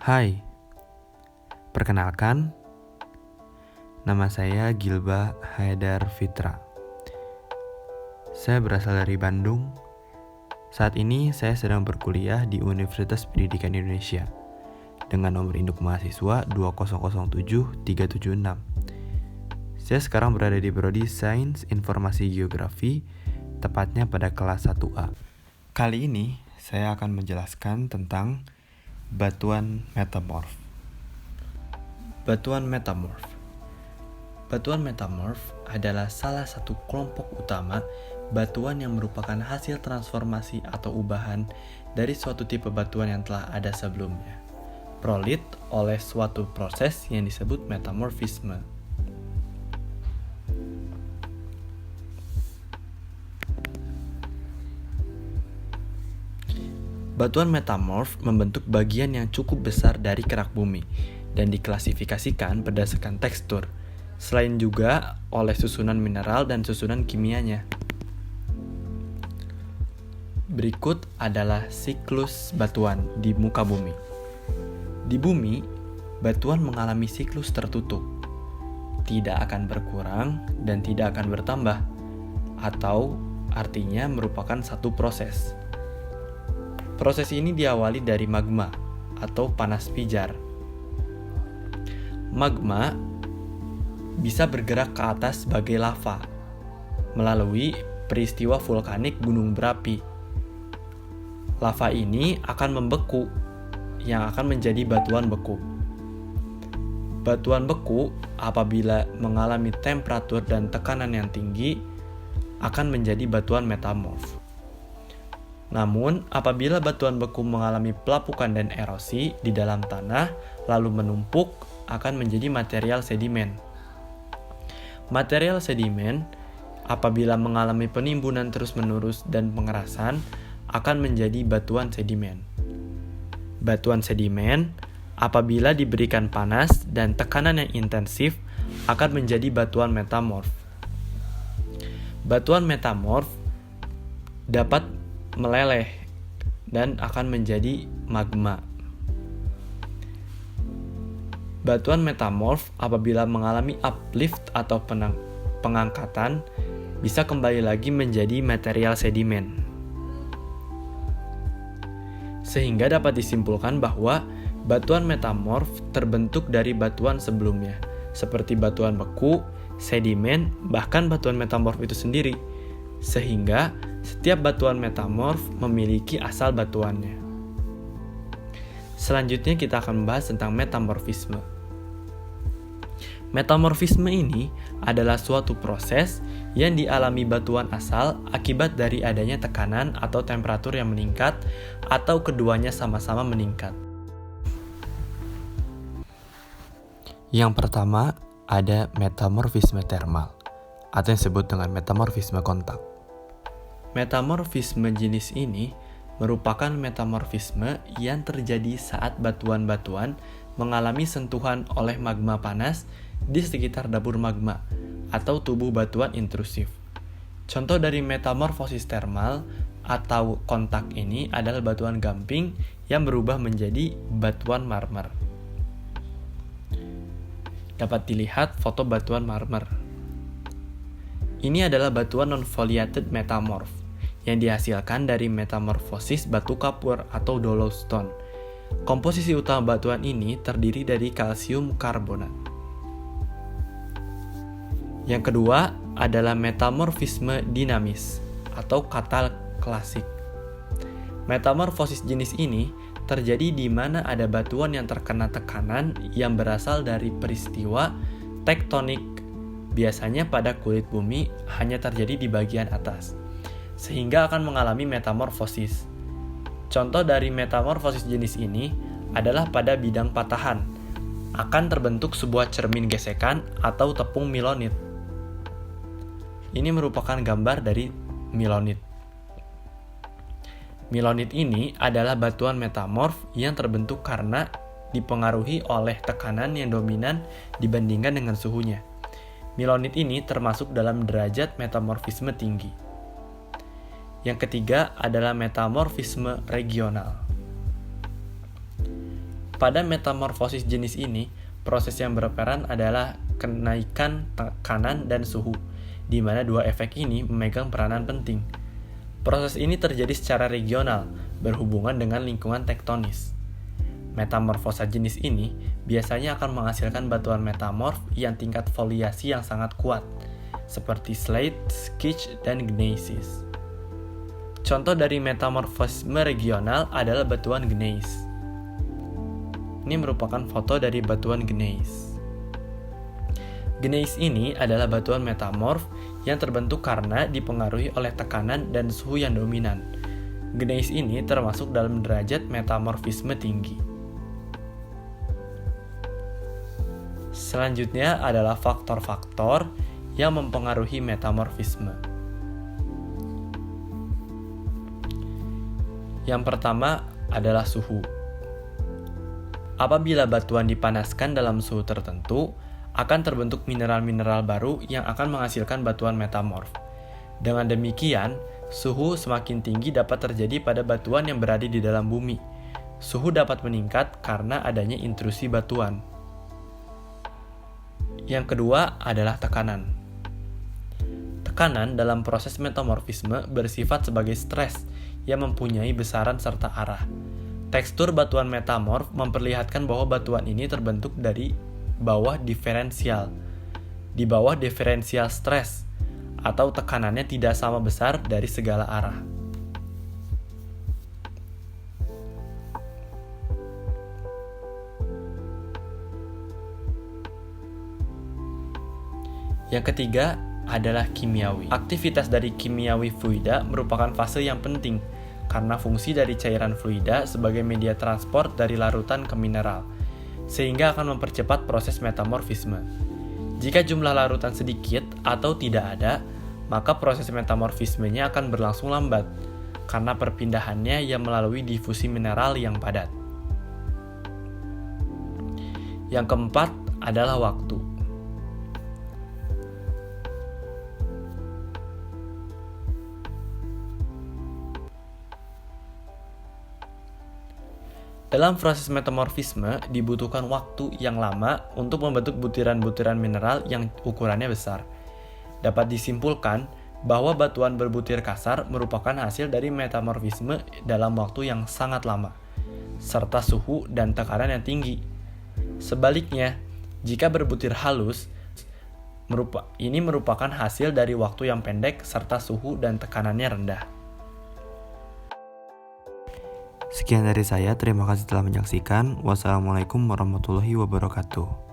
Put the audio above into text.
Hai, perkenalkan, nama saya Gilba Haidar Fitra. Saya berasal dari Bandung. Saat ini saya sedang berkuliah di Universitas Pendidikan Indonesia dengan nomor induk mahasiswa 2007376. Saya sekarang berada di Prodi Sains Informasi Geografi, tepatnya pada kelas 1A. Kali ini saya akan menjelaskan tentang batuan metamorf. Batuan metamorf adalah salah satu kelompok utama batuan yang merupakan hasil transformasi atau ubahan dari suatu tipe batuan yang telah ada sebelumnya, prolit oleh suatu proses yang disebut metamorfisme. Batuan metamorf membentuk bagian yang cukup besar dari kerak bumi dan diklasifikasikan berdasarkan tekstur, selain juga oleh susunan mineral dan susunan kimianya. Berikut adalah siklus batuan di muka bumi. Di bumi, batuan mengalami siklus tertutup, tidak akan berkurang dan tidak akan bertambah, atau artinya merupakan satu proses. Proses ini diawali dari magma atau panas pijar. Magma bisa bergerak ke atas sebagai lava melalui peristiwa vulkanik gunung berapi. Lava ini akan membeku yang akan menjadi batuan beku. Batuan beku apabila mengalami temperatur dan tekanan yang tinggi akan menjadi batuan metamorf. Namun, apabila batuan beku mengalami pelapukan dan erosi di dalam tanah, lalu menumpuk, akan menjadi material sedimen. Material sedimen, apabila mengalami penimbunan terus-menerus dan pengerasan, akan menjadi batuan sedimen. Batuan sedimen, apabila diberikan panas dan tekanan yang intensif, akan menjadi batuan metamorf. Batuan metamorf dapat meleleh dan akan menjadi magma. Batuan metamorf apabila mengalami uplift atau pengangkatan bisa kembali lagi menjadi material sedimen. Sehingga dapat disimpulkan bahwa batuan metamorf terbentuk dari batuan sebelumnya, seperti batuan beku, sedimen, bahkan batuan metamorf itu sendiri. Sehingga setiap batuan metamorf memiliki asal batuannya. Selanjutnya kita akan membahas tentang metamorfisme. Metamorfisme ini adalah suatu proses yang dialami batuan asal akibat dari adanya tekanan atau temperatur yang meningkat atau keduanya sama-sama meningkat. Yang pertama ada metamorfisme termal atau yang disebut dengan metamorfisme kontak. Metamorfisme jenis ini merupakan metamorfisme yang terjadi saat batuan-batuan mengalami sentuhan oleh magma panas di sekitar dapur magma atau tubuh batuan intrusif. Contoh dari metamorfosis termal atau kontak ini adalah batuan gamping yang berubah menjadi batuan marmer. Dapat dilihat foto batuan marmer. Ini adalah batuan non-foliated metamorf yang dihasilkan dari metamorfosis batu kapur atau dolostone. Komposisi utama batuan ini terdiri dari kalsium karbonat. Yang kedua adalah metamorfisme dinamis atau kata klasik. Metamorfosis jenis ini terjadi di mana ada batuan yang terkena tekanan yang berasal dari peristiwa tektonik. Biasanya pada kulit bumi hanya terjadi di bagian atas, sehingga akan mengalami metamorfosis. Contoh dari metamorfosis jenis ini adalah pada bidang patahan, akan terbentuk sebuah cermin gesekan atau tepung milonit. Ini merupakan gambar dari milonit. Milonit ini adalah batuan metamorf yang terbentuk karena dipengaruhi oleh tekanan yang dominan dibandingkan dengan suhunya. Milonit ini termasuk dalam derajat metamorfisme tinggi. Yang ketiga adalah metamorfisme regional. Pada metamorfosis jenis ini, proses yang berperan adalah kenaikan tekanan dan suhu, di mana dua efek ini memegang peranan penting. Proses ini terjadi secara regional, berhubungan dengan lingkungan tektonis. Metamorfosa jenis ini biasanya akan menghasilkan batuan metamorf yang tingkat foliasi yang sangat kuat, seperti slate, schist, dan gneiss. Contoh dari metamorfisme regional adalah batuan gneiss. Ini merupakan foto dari batuan gneiss. Gneiss ini adalah batuan metamorf yang terbentuk karena dipengaruhi oleh tekanan dan suhu yang dominan. Gneiss ini termasuk dalam derajat metamorfisme tinggi. Selanjutnya adalah faktor-faktor yang mempengaruhi metamorfisme. Yang pertama adalah suhu. Apabila batuan dipanaskan dalam suhu tertentu, akan terbentuk mineral-mineral baru yang akan menghasilkan batuan metamorf. Dengan demikian, suhu semakin tinggi dapat terjadi pada batuan yang berada di dalam bumi. Suhu dapat meningkat karena adanya intrusi batuan. Yang kedua adalah tekanan. Tekanan dalam proses metamorfisme bersifat sebagai stres yang mempunyai besaran serta arah. Tekstur batuan metamorf memperlihatkan bahwa batuan ini terbentuk dari bawah diferensial, di bawah diferensial stres, atau tekanannya tidak sama besar dari segala arah. Yang ketiga adalah kimiawi. Aktivitas dari kimiawi fluida merupakan fase yang penting karena fungsi dari cairan fluida sebagai media transport dari larutan ke mineral, sehingga akan mempercepat proses metamorfisme. Jika jumlah larutan sedikit atau tidak ada, maka proses metamorfismenya akan berlangsung lambat, karena perpindahannya yang melalui difusi mineral yang padat. Yang keempat adalah waktu. Dalam proses metamorfisme, dibutuhkan waktu yang lama untuk membentuk butiran-butiran mineral yang ukurannya besar. Dapat disimpulkan bahwa batuan berbutir kasar merupakan hasil dari metamorfisme dalam waktu yang sangat lama, serta suhu dan tekanan yang tinggi. Sebaliknya, jika berbutir halus, ini merupakan hasil dari waktu yang pendek serta suhu dan tekanannya rendah. Sekian dari saya, terima kasih telah menyaksikan. Wassalamualaikum warahmatullahi wabarakatuh.